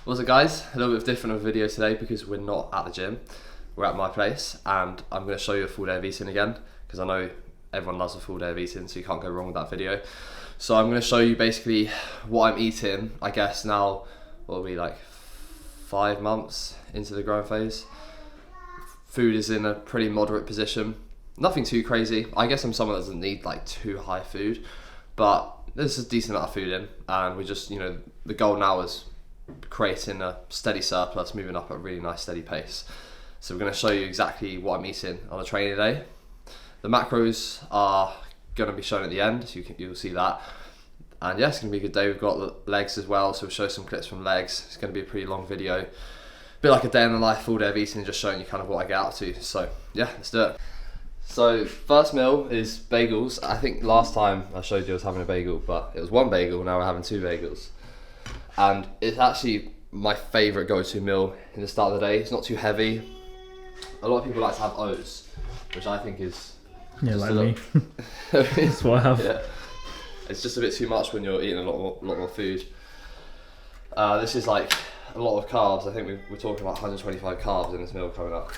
What's up guys, a little bit different of a video today because we're not at the gym, we're at my place, and I'm going to show you a full day of eating again because I know everyone loves a full day of eating, so you can't go wrong with that video. So I'm going to show you basically what I'm eating, I guess now, what will be like 5 months into the growing phase. Food is in a pretty moderate position, nothing too crazy. I guess I'm someone that doesn't need like too high food, but there's a decent amount of food in, and we just, the goal now is creating a steady surplus, moving up at a really nice steady pace. So we're going to show you exactly what I'm eating on a training day. The macros are going to be shown at the end, so you'll see that. And yeah, it's going to be a good day. We've got the legs as well, so we'll show some clips from legs. It's going to be a pretty long video, a bit like a day in the life, full day of eating, just showing you kind of what I get up to. So yeah, let's do it. So first meal is bagels. I think last time I showed you I was having a bagel, but it was one bagel, now we're having 2 bagels. And it's actually my favourite go-to meal in the start of the day. It's not too heavy. A lot of people like to have oats, which I think is... Yeah, like me. That's what I have. Yeah. It's just a bit too much when you're eating a lot more food. This is like a lot of carbs. I think we're talking about 125 carbs in this meal coming up.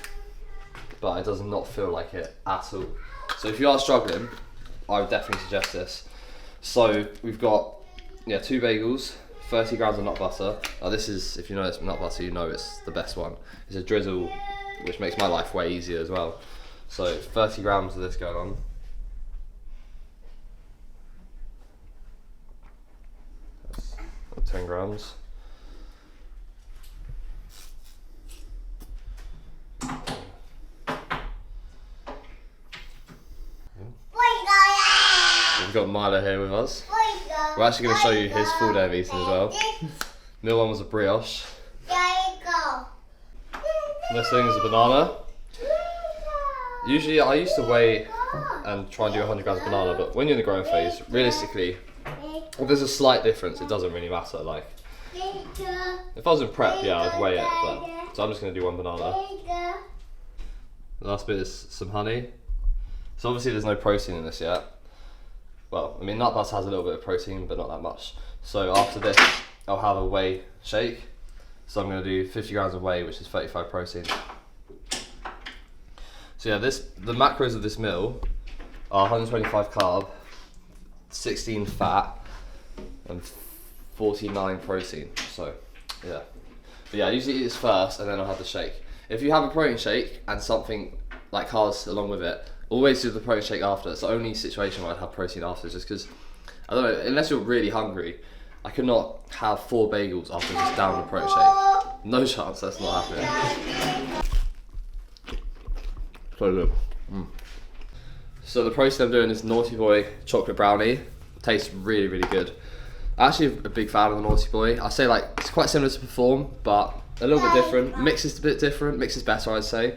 But it does not feel like it at all. So if you are struggling, I would definitely suggest this. So we've got 2 bagels, 30 grams of nut butter. Now this is, if you know it's nut butter, you know it's the best one. It's a drizzle, which makes my life way easier as well. So 30 grams of this going on. That's 10 grams. We've got Milo here with us. We're actually going to show you his full day of eating as well. Meal 1 was a brioche. This thing is a banana. Usually I used to weigh and try and do 100 grams of banana, but when you're in the growing phase, realistically, if there's a slight difference, it doesn't really matter. Like, if I was in prep, yeah, I'd weigh it, but so I'm just going to do 1 banana. The last bit is some honey. So obviously there's no protein in this yet. Well, I mean, nut butter has a little bit of protein, but not that much. So after this, I'll have a whey shake. So I'm going to do 50 grams of whey, which is 35 protein. So yeah, the macros of this meal are 125 carb, 16 fat, and 49 protein. So yeah, but yeah, I usually eat this first, and then I'll have the shake. If you have a protein shake and something like carbs along with it, always do the protein shake after. It's the only situation where I'd have protein after, just because, I don't know, unless you're really hungry, I could not have 4 bagels after just down the protein shake. No chance, that's not happening. So good. So the protein I'm doing is Naughty Boy chocolate brownie. Tastes really, really good. I'm actually a big fan of the Naughty Boy. I say like it's quite similar to Perform, but a little bit different. Mix is a bit different. Mix is better, I'd say.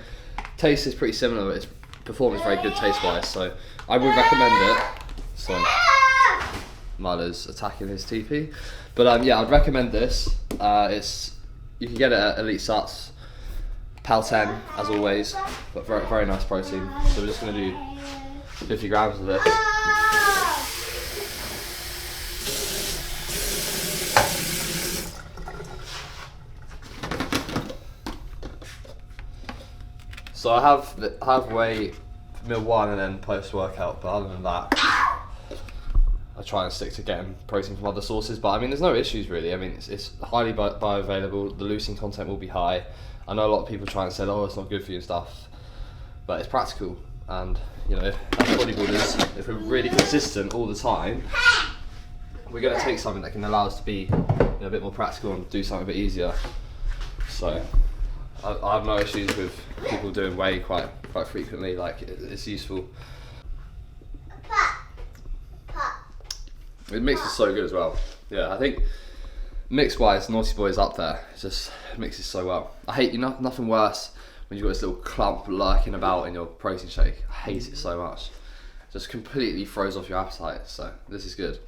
Taste is pretty similar, but Perform is very good taste-wise, so I would recommend it. So Milo's attacking his TP, but yeah, I'd recommend this. You can get it at Elite Suts. Pal 10 as always, but very, very nice protein. So we're just going to do 50 grams of this. So I have whey meal 1 and then post workout, but other than that, I try and stick to getting protein from other sources. But I mean, there's no issues really. I mean, it's highly bioavailable. The leucine content will be high. I know a lot of people try and say, oh, it's not good for you and stuff, but it's practical. And as bodybuilders, if we're really consistent all the time, we're going to take something that can allow us to be a bit more practical and do something a bit easier. So I have no issues with people doing whey quite frequently. Like, it's useful. It mixes so good as well. Yeah, I think mix-wise, Naughty Boy is up there. It just mixes so well. I hate nothing worse when you've got this little clump lurking about in your protein shake. I hate it so much. It just completely throws off your appetite. So this is good.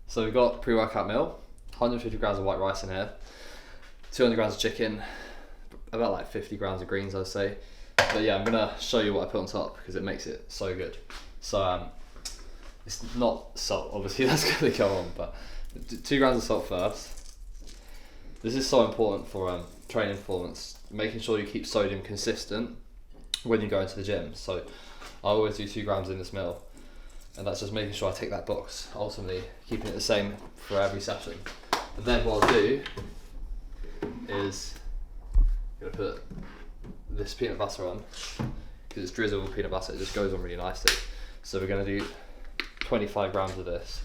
So we've got pre-workout meal, 150 grams of white rice in here, 200 grams of chicken, about like 50 grams of greens, I'd say. But yeah, I'm gonna show you what I put on top because it makes it so good. So it's not salt, obviously, that's gonna go on, but 2 grams of salt first. This is so important for training performance, making sure you keep sodium consistent when you go into the gym. So I always do 2 grams in this meal, and that's just making sure I tick that box, ultimately keeping it the same for every session. And then what I'll do is I'm going to put this peanut butter on, because it's drizzled with peanut butter, it just goes on really nicely. So we're going to do 25 grams of this.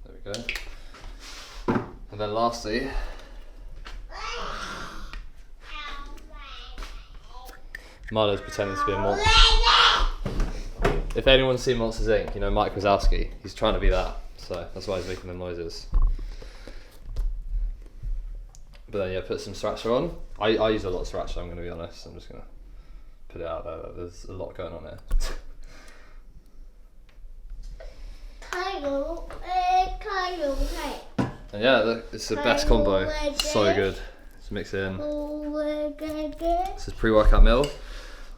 There we go. And then lastly, Milo's pretending to be a monster. If anyone's seen Monsters Inc., you know Mike Wazowski, he's trying to be that, so that's why he's making the noises. But then yeah, put some sriracha on. I use a lot of sriracha, I'm going to be honest. I'm just going to put it out there, there's a lot going on here. And yeah, it's the best combo, so good. Just mix it in. This is pre-workout meal.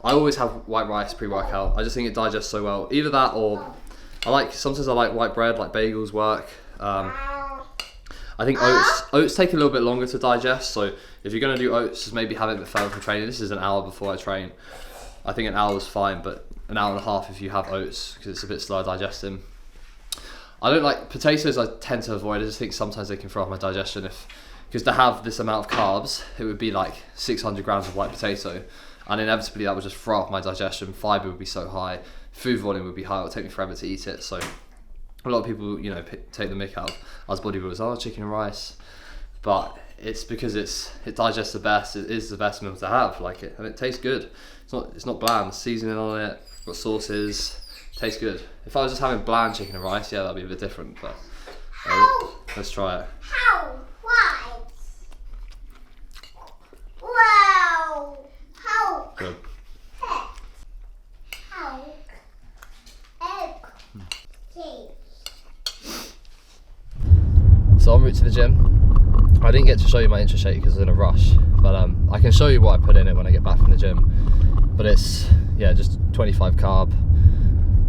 I always have white rice pre-workout. I just think it digests so well. Either that or sometimes I like white bread, like bagels work. I think oats take a little bit longer to digest, so if you're going to do oats, just maybe have it a bit further for training. This is an hour before I train. I think an hour is fine, but an hour and a half if you have oats, because it's a bit slower digesting. I don't like potatoes, I tend to avoid. I just think sometimes they can throw off my digestion, because to have this amount of carbs, it would be like 600 grams of white potato, and inevitably that would just throw off my digestion. Fibre would be so high, food volume would be high, it would take me forever to eat it. So a lot of people, you know, take the mick out as bodybuilders, oh, chicken and rice, but it's because it digests the best. It is the best meal to have, like it, and it tastes good. It's not bland. Seasoning on it, got sauces, tastes good. If I was just having bland chicken and rice, yeah, that'd be a bit different. But let's try it. How? Why? Wow! How? Good. How? Egg. So en route to the gym. I didn't get to show you my Intra shake because I was in a rush, but I can show you what I put in it when I get back from the gym. But it's, yeah, just 25 carb.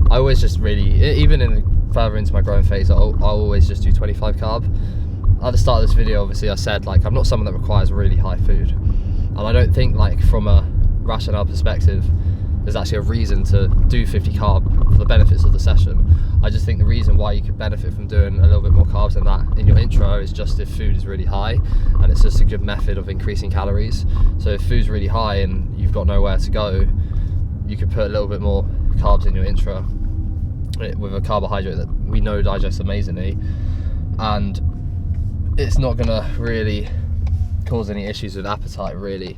I always just really, even further into my growing phase, I'll always just do 25 carb. At the start of this video, obviously I said, like, I'm not someone that requires really high food, and I don't think, like, from a rationale perspective there's actually a reason to do 50 carb for the benefits of the session. I just think the reason why you could benefit from doing a little bit more carbs than that in your intro is just if food is really high, and it's just a good method of increasing calories. So if food's really high and you've got nowhere to go, you could put a little bit more carbs in your intro with a carbohydrate that we know digests amazingly, and it's not gonna really cause any issues with appetite, really,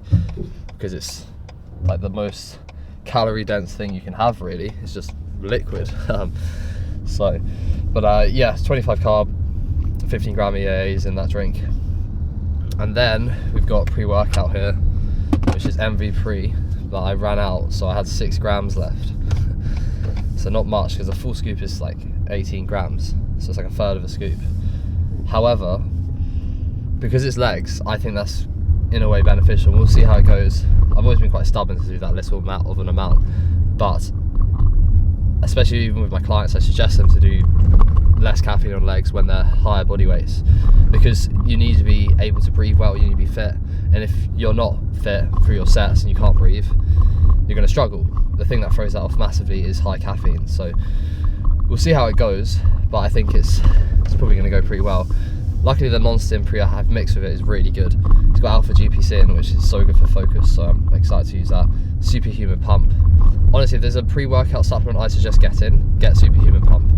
because it's like the most calorie dense thing you can have, really. It's just liquid. Yeah, it's 25 carb, 15 gram EAAs in that drink. And then we've got pre-workout here, which is MV Pre, but I ran out, so I had 6 grams left. So not much, because a full scoop is like 18 grams, so it's like a third of a scoop. However, because it's legs, I think that's in a way beneficial. We'll see how it goes. I've always been quite stubborn to do that little amount of an amount, but especially even with my clients, I suggest them to do less caffeine on legs when they're higher body weights, because you need to be able to breathe well, you need to be fit, and if you're not fit through your sets and you can't breathe, you're going to struggle. The thing that throws that off massively is high caffeine. So we'll see how it goes, but I think it's probably going to go pretty well. Luckily the non-stim pre I have mixed with it is really good. It's got alpha GPC in, which is so good for focus, so I'm excited to use that. Superhuman Pump. Honestly, if there's a pre-workout supplement I suggest get Superhuman Pump.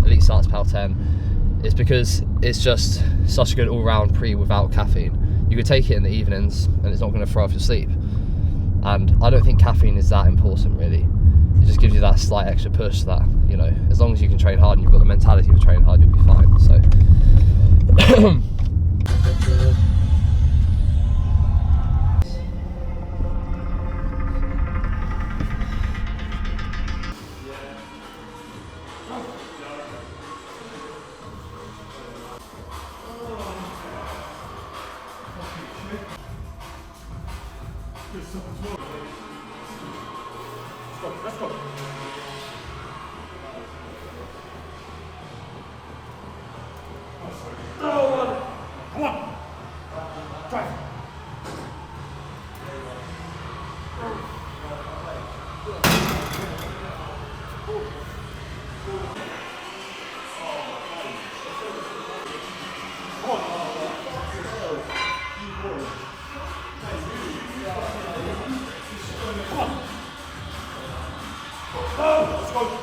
Elite Starts Pal 10. It's because it's just such a good all-round pre without caffeine. You could take it in the evenings and it's not going to throw off your sleep. And I don't think caffeine is that important, really. It just gives you that slight extra push that, you know, as long as you can train hard and you've got the mentality of training hard, you'll be fine. So Good stuff as well. Let's go. Come on. Drive. Let's go.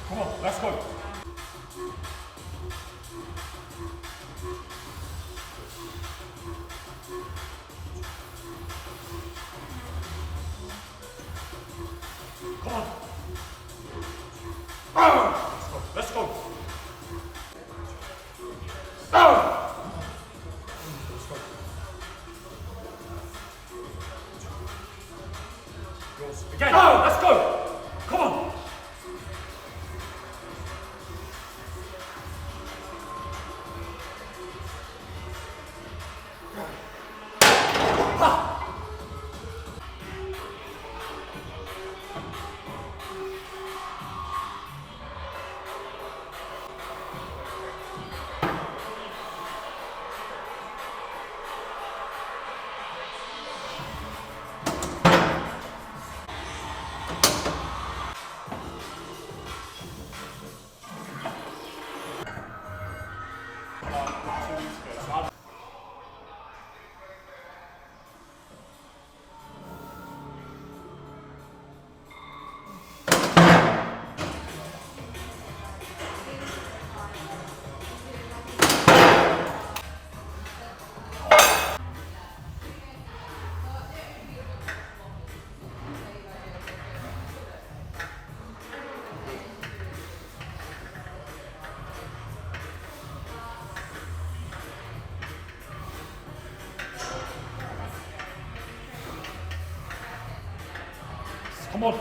Come on, let's go. Come on. Let's go. Again, let's go. Come on. Come on.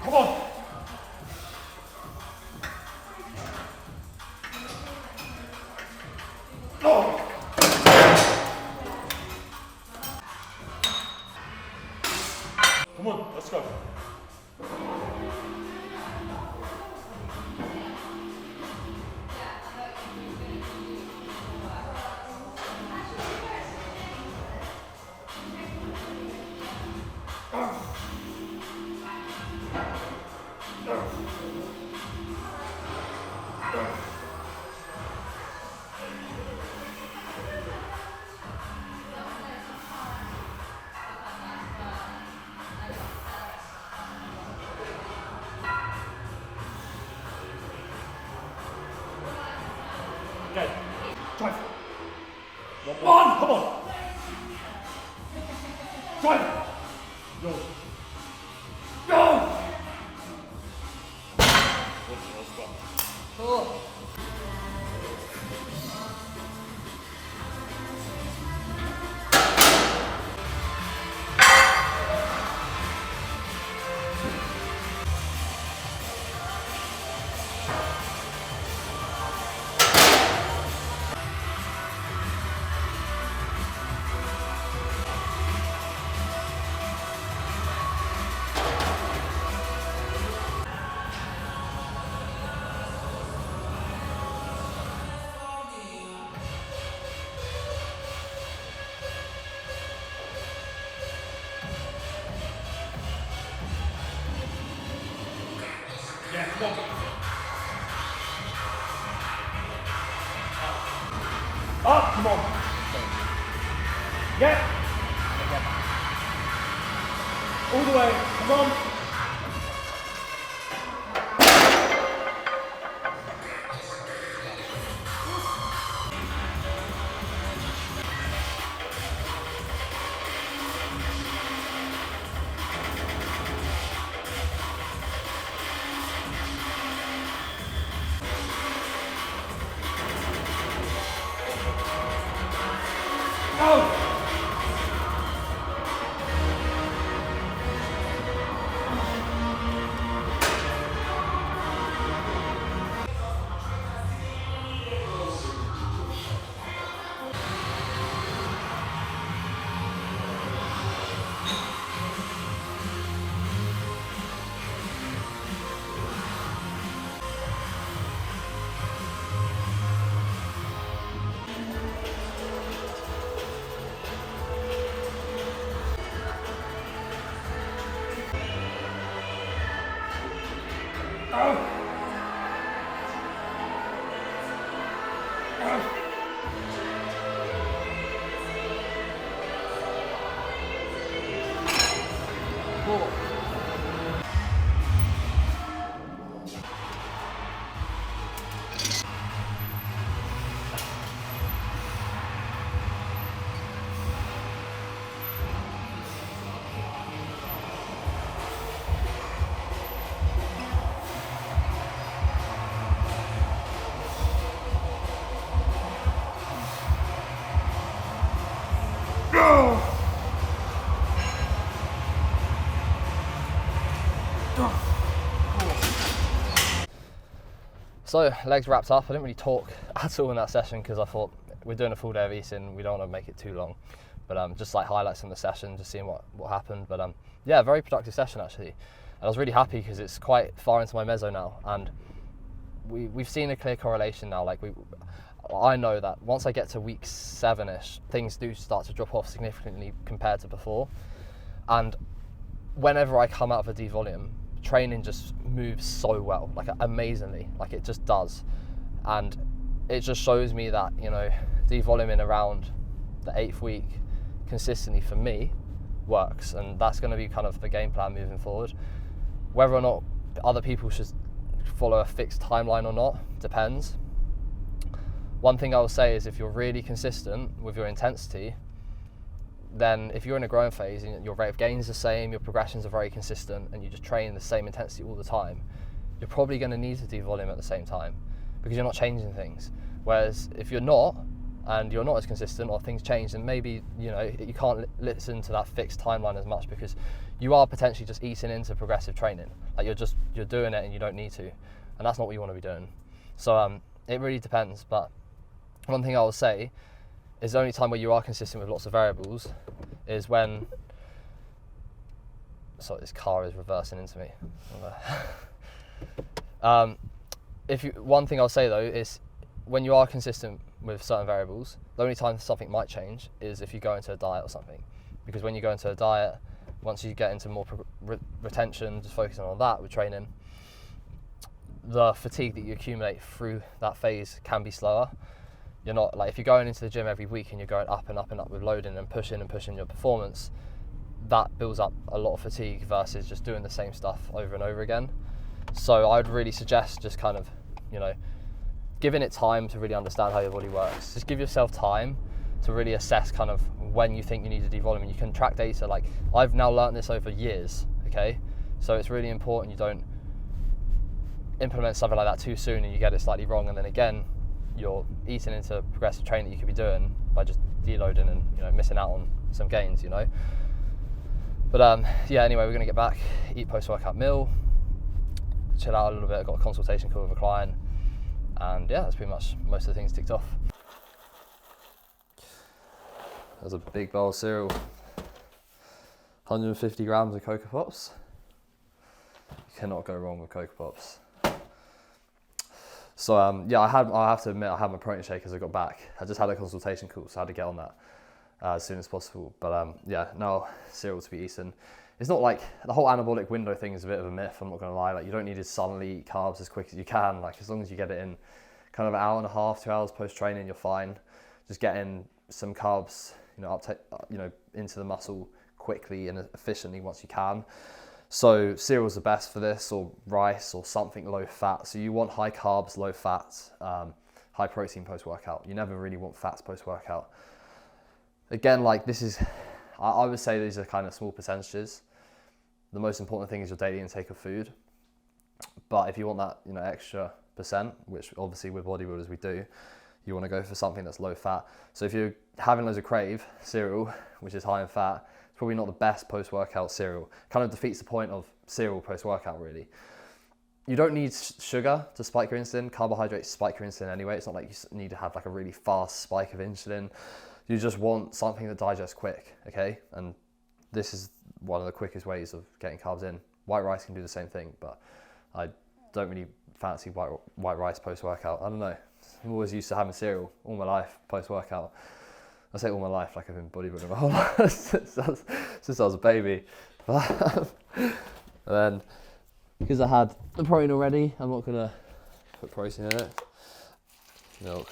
Come on. Come on, let's go. Drive. Yo. Go. Let's go. Oh. Yeah, come on. Up, come on. Yeah. All the way, come on. Go. So legs wrapped up. I didn't really talk at all in that session because I thought we're doing a full day of eating, we don't want to make it too long. But just like highlights from the session, just seeing what happened. But yeah, very productive session actually. And I was really happy because it's quite far into my meso now, and we've seen a clear correlation now. Like I know that once I get to week 7ish, things do start to drop off significantly compared to before. And whenever I come out of a devolume, training just moves so well, like amazingly, like it just does. And it just shows me that, you know, devoluming around the 8th week consistently for me works, and that's going to be kind of the game plan moving forward. Whether or not other people should follow a fixed timeline or not depends. One thing I will say is if you're really consistent with your intensity, then if you're in a growing phase and your rate of gain is the same, your progressions are very consistent, and you just train the same intensity all the time, you're probably going to need to devolume at the same time because you're not changing things. Whereas if you're not, and you're not as consistent, or things change, then maybe, you know, you can't listen to that fixed timeline as much because you are potentially just eating into progressive training. Like you're doing it and you don't need to, and that's not what you want to be doing. So it really depends. But one thing I will say is the only time where you are consistent with lots of variables is when, sorry, this car is reversing into me. One thing I'll say though is when you are consistent with certain variables, the only time something might change is if you go into a diet or something. Because when you go into a diet, once you get into more retention, just focusing on that with training, the fatigue that you accumulate through that phase can be slower. You're not, like if you're going into the gym every week and you're going up and up and up with loading and pushing your performance, that builds up a lot of fatigue versus just doing the same stuff over and over again. So I'd really suggest just kind of, you know, giving it time to really understand how your body works. Just give yourself time to really assess kind of when you think you need to devolume. And you can track data. Like, I've now learned this over years, okay? So it's really important you don't implement something like that too soon and you get it slightly wrong, and then again you're eating into progressive training that you could be doing by just deloading and, you know, missing out on some gains, you know. But yeah, anyway, we're gonna get back, eat post-workout meal, chill out a little bit. I've got a consultation call with a client, and yeah, that's pretty much most of the things ticked off. There's a big bowl of cereal, 150 grams of Cocoa Pops. You cannot go wrong with Cocoa Pops. So yeah, I have to admit, I had my protein shake as I got back. I just had a consultation call, so I had to get on that as soon as possible. But yeah, now cereal to be eaten. It's not like the whole anabolic window thing is a bit of a myth, I'm not gonna lie. Like, you don't need to suddenly eat carbs as quick as you can. Like, as long as you get it in kind of an hour and a half, 2 hours post-training, you're fine. Just get in some carbs, you know, into the muscle quickly and efficiently once you can. So cereal's the best for this, or rice, or something low fat. So you want high carbs, low fat, high protein post-workout. You never really want fats post-workout. Again, like, this is, I would say these are kind of small percentages. The most important thing is your daily intake of food. But if you want that, you know, extra percent, which obviously with bodybuilders we do, you want to go for something that's low fat. So if you're having loads of crave cereal, which is high in fat, it's probably not the best post-workout cereal. Kind of defeats the point of cereal post-workout, really. You don't need sugar to spike your insulin. Carbohydrates spike your insulin anyway. It's not like you need to have like a really fast spike of insulin. You just want something that digests quick, okay? And this is one of the quickest ways of getting carbs in. White rice can do the same thing, but I don't really fancy white rice post-workout. I don't know. I'm always used to having cereal all my life post-workout. I say all my life like I've been bodybuilding my whole life since I was a baby. And then, because I had the protein already, I'm not gonna put protein in it. Milk,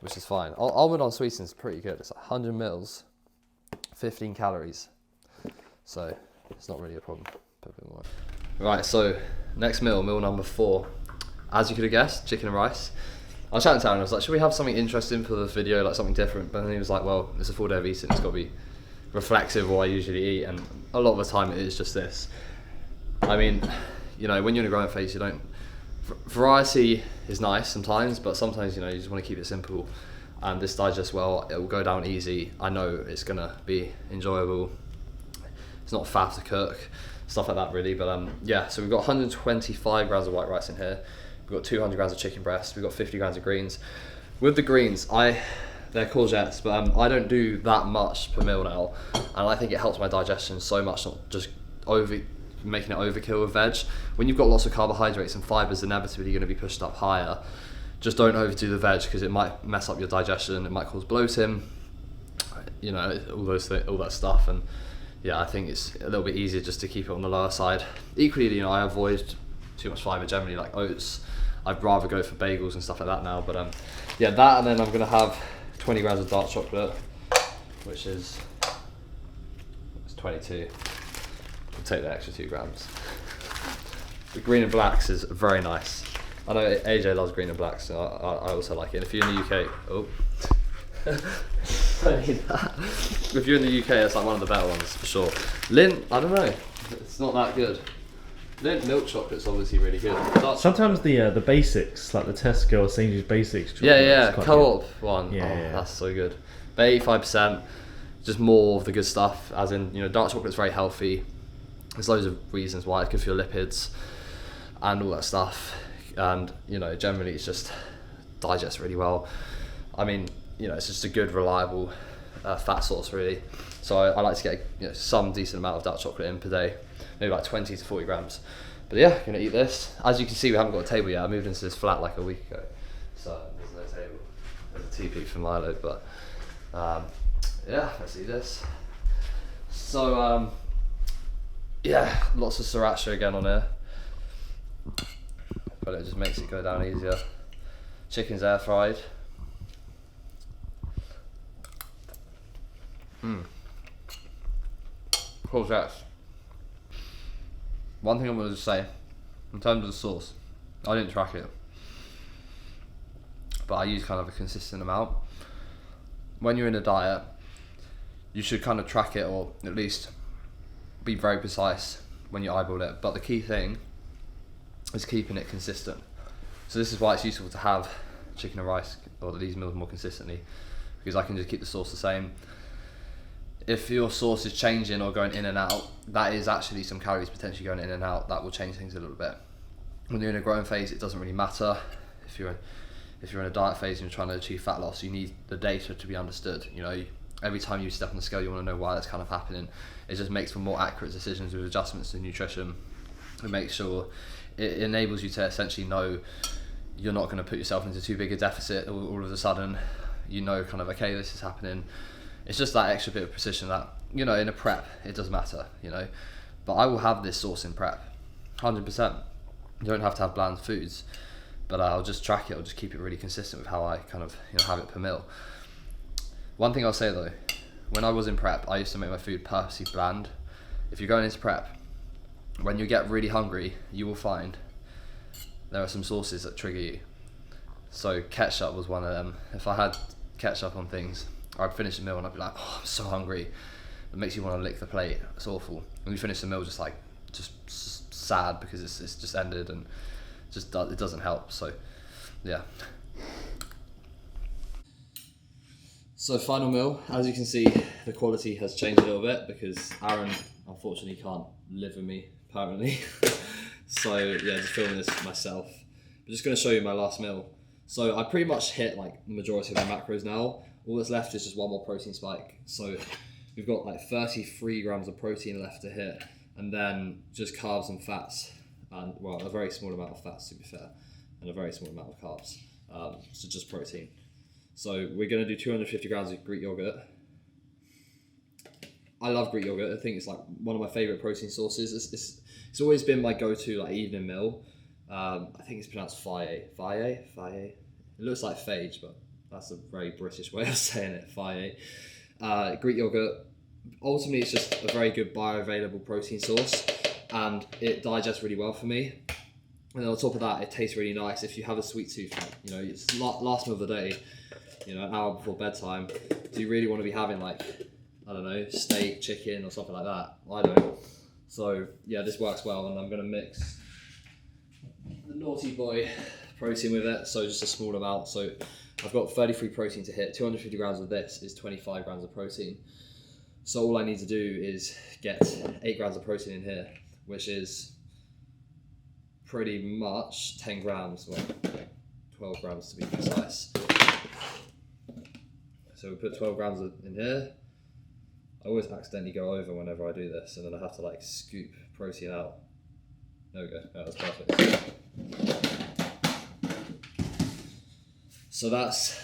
which is fine. Almond unsweetened is pretty good. It's like 100 mils, 15 calories. So it's not really a problem. Put a bit more. Right, so next meal number 4. As you could have guessed, chicken and rice. I was chatting to Aaron, I was like, should we have something interesting for the video, like something different? But then he was like, well, it's a full day of eating, it's got to be reflexive of what I usually eat, and a lot of the time it is just this. I mean, you know, when you're in a growing phase, you don't, variety is nice sometimes, but sometimes, you know, you just want to keep it simple, and this digests well, it will go down easy. I know it's gonna be enjoyable. It's not faff to cook, stuff like that really, but yeah, so we've got 125 grams of white rice in here. We've got 200 grams of chicken breast. We've got 50 grams of greens. With the greens, they're courgettes, but I don't do that much per meal now, and I think it helps my digestion so much, not just making it overkill with veg. When you've got lots of carbohydrates and fibers, inevitably you're going to be pushed up higher. Just don't overdo the veg, because it might mess up your digestion. It might cause bloating, you know, all that stuff. And yeah, I think it's a little bit easier just to keep it on the lower side. Equally, you know, I avoid too much fiber generally, like oats. I'd rather go for bagels and stuff like that now, but yeah, that, and then I'm gonna have 20 grams of dark chocolate, which is 22. I'll take the extra 2 grams. The green and blacks is very nice. I know AJ loves green and blacks, so I also like it. And if you're in the UK, if you're in the UK, it's like one of the better ones for sure. Lindt, I don't know, it's not that good. Lindt milk chocolate's obviously really good. Sometimes the basics, like the Tesco or Sainsbury's basics chocolate. Yeah, co-op one. Yeah. That's so good. But 85%, just more of the good stuff, as in, you know, dark chocolate's very healthy. There's loads of reasons why. It's good for your lipids and all that stuff. And, you know, generally it's just digests really well. I mean, you know, it's just a good, reliable fat source really. So I like to get, you know, some decent amount of dark chocolate in per day. Maybe like 20 to 40 grams. But yeah, gonna eat this. As you can see, we haven't got a table yet. I moved into this flat like a week ago, so there's no table. There's a teepee for Milo, but yeah, let's eat this. So yeah, lots of sriracha again on here, but it just makes it go down easier. Chicken's air fried. Courgettes. One thing I'm going to say, in terms of the sauce, I didn't track it, but I use kind of a consistent amount. When you're in a diet, you should kind of track it, or at least be very precise when you eyeball it. But the key thing is keeping it consistent. So this is why it's useful to have chicken and rice or these meals more consistently, because I can just keep the sauce the same. If your sauce is changing or going in and out, that is actually some calories potentially going in and out. That will change things a little bit. When you're in a growing phase, it doesn't really matter. If you're in a diet phase and you're trying to achieve fat loss, you need the data to be understood. You know, every time you step on the scale, you want to know why that's kind of happening. It just makes for more accurate decisions with adjustments to nutrition. It makes sure, it enables you to essentially know you're not going to put yourself into too big a deficit all of a sudden. You know, kind of, okay, this is happening. It's just that extra bit of precision that, you know, in a prep, it does matter, you know. But I will have this sauce in prep, 100%. You don't have to have bland foods, but I'll just track it. I'll just keep it really consistent with how I kind of, you know, have it per meal. One thing I'll say though, when I was in prep, I used to make my food purposely bland. If you're going into prep, when you get really hungry, you will find there are some sauces that trigger you. So ketchup was one of them. If I had ketchup on things, I'd finish the meal and I'd be like, oh, I'm so hungry. It makes you want to lick the plate. It's awful. When you finish the meal, just sad because it's just ended, and it doesn't help. So yeah. So final meal, as you can see, the quality has changed a little bit because Aaron unfortunately can't live with me apparently. So yeah, just filming this myself. I'm just going to show you my last meal. So I pretty much hit like the majority of my macros now. All that's left is just one more protein spike. So we've got like 33 grams of protein left to hit, and then just carbs and fats, and well, a very small amount of fats to be fair, and a very small amount of carbs. So just protein. So we're going to do 250 grams of Greek yogurt. I love Greek yogurt. I think it's like one of my favorite protein sources. It's always been my go-to like evening meal. I think it's pronounced faye. It looks like phage, but that's a very British way of saying it. Faye. Greek yogurt. Ultimately, it's just a very good bioavailable protein source, and it digests really well for me. And on top of that, it tastes really nice. If you have a sweet tooth, like, you know, it's last meal of the day, you know, an hour before bedtime, do you really want to be having like, I don't know, steak, chicken or something like that? I don't. So yeah, this works well, and I'm going to mix the naughty boy protein with it, so just a small amount. So I've got 33 protein to hit. 250 grams of this is 25 grams of protein. So all I need to do is get 8 grams of protein in here, which is pretty much 10 grams, well, 12 grams to be precise. So we put 12 grams in here. I always accidentally go over whenever I do this, and then I have to like scoop protein out. There we go, oh, that's perfect. So that's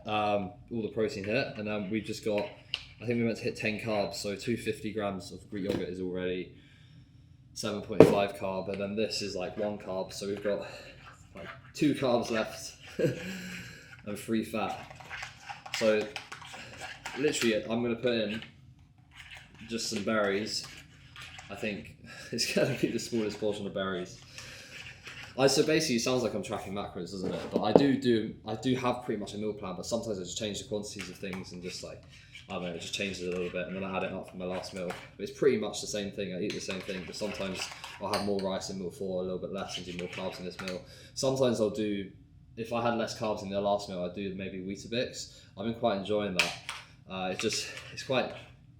all the protein here, and then we've just got, I think we meant to hit 10 carbs, so 250 grams of Greek yogurt is already 7.5 carb, and then this is like 1 carb, so we've got like 2 carbs left and 3 fat. So literally I'm going to put in just some berries. I think it's going to be the smallest portion of berries. So basically it sounds like I'm tracking macros, doesn't it? But I do have pretty much a meal plan, but sometimes I just change the quantities of things and just like, I don't know, it just changes a little bit, and then I add it up for my last meal. But it's pretty much the same thing. I eat the same thing, but sometimes I'll have more rice in meal 4, a little bit less, and do more carbs in this meal. Sometimes I'll do, if I had less carbs in the last meal, I'd do maybe Weetabix. I've been quite enjoying that. It's quite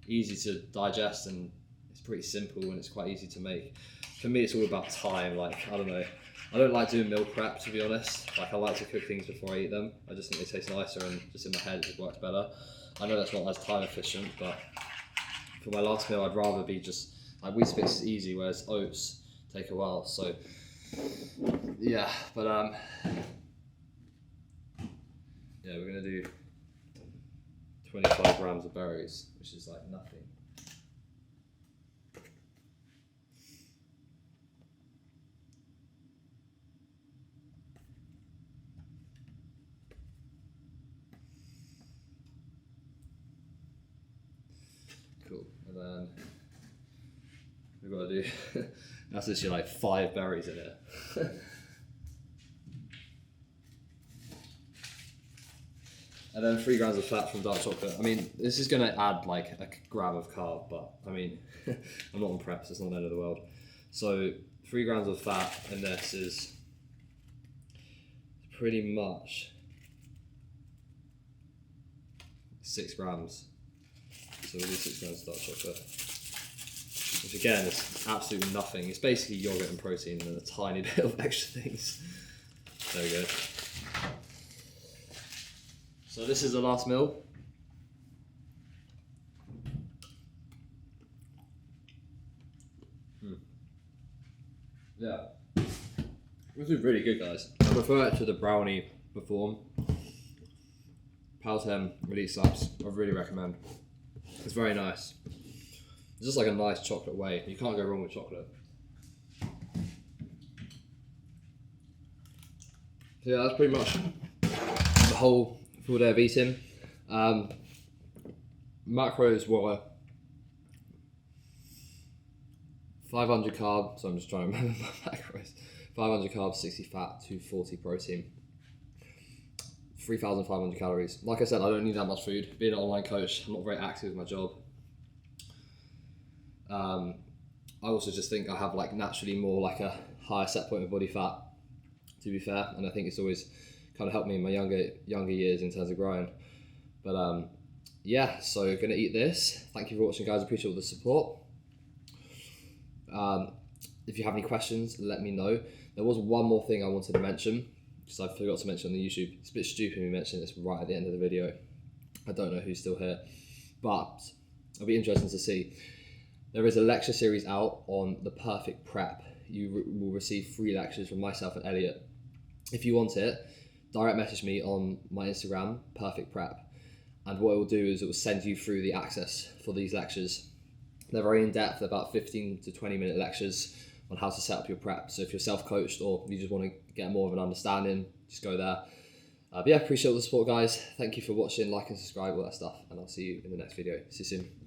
easy to digest, and it's pretty simple, and it's quite easy to make. For me, it's all about time. Like, I don't know. I don't like doing meal prep, to be honest. Like, I like to cook things before I eat them. I just think they taste nicer, and just in my head it just works better. I know that's not as time efficient, but for my last meal I'd rather be just, like, Weetabix is easy, whereas oats take a while. So yeah, but yeah, we're gonna do 25 grams of berries, which is like nothing. Cool, and then we've got to do, that's literally like 5 berries in it. And then 3 grams of fat from dark chocolate. I mean, this is going to add like a gram of carb, but I mean, I'm not on prep, so it's not the end of the world. So 3 grams of fat in this is pretty much 6 grams. So we'll do 6 grams of dark chocolate, which again is absolutely nothing. It's basically yogurt and protein and a tiny bit of extra things. There we go. So this is the last meal. Yeah. This is really good, guys. I prefer it to the brownie before. Pal 10 really slaps. I really recommend. It's very nice. It's just like a nice chocolate whey. You can't go wrong with chocolate. So yeah, that's pretty much the whole full day of eating. Macros were 500 carbs, so I'm just trying to remember my macros. 500 carbs, 60 fat, 240 protein, 3,500 calories. Like I said, I don't need that much food. Being an online coach, I'm not very active with my job. I also just think I have like naturally more like a higher set point of body fat, to be fair, and I think it's always kind of helped me in my younger years in terms of growing. But yeah, so gonna eat this. Thank you for watching, guys. Appreciate all the support. If you have any questions, let me know. There was one more thing I wanted to mention, because I forgot to mention on the YouTube. It's a bit stupid me mentioning this right at the end of the video. I don't know who's still here, but it'll be interesting to see. There is a lecture series out on the perfect prep. You will receive 3 lectures from myself and Elliot. If you want it, direct message me on my Instagram, perfect prep. And what it will do is it will send you through the access for these lectures. They're very in-depth, about 15 to 20 minute lectures on how to set up your prep. So if you're self-coached or you just want to get more of an understanding, just go there. But yeah, appreciate all the support, guys. Thank you for watching, like and subscribe, all that stuff. And I'll see you in the next video. See you soon.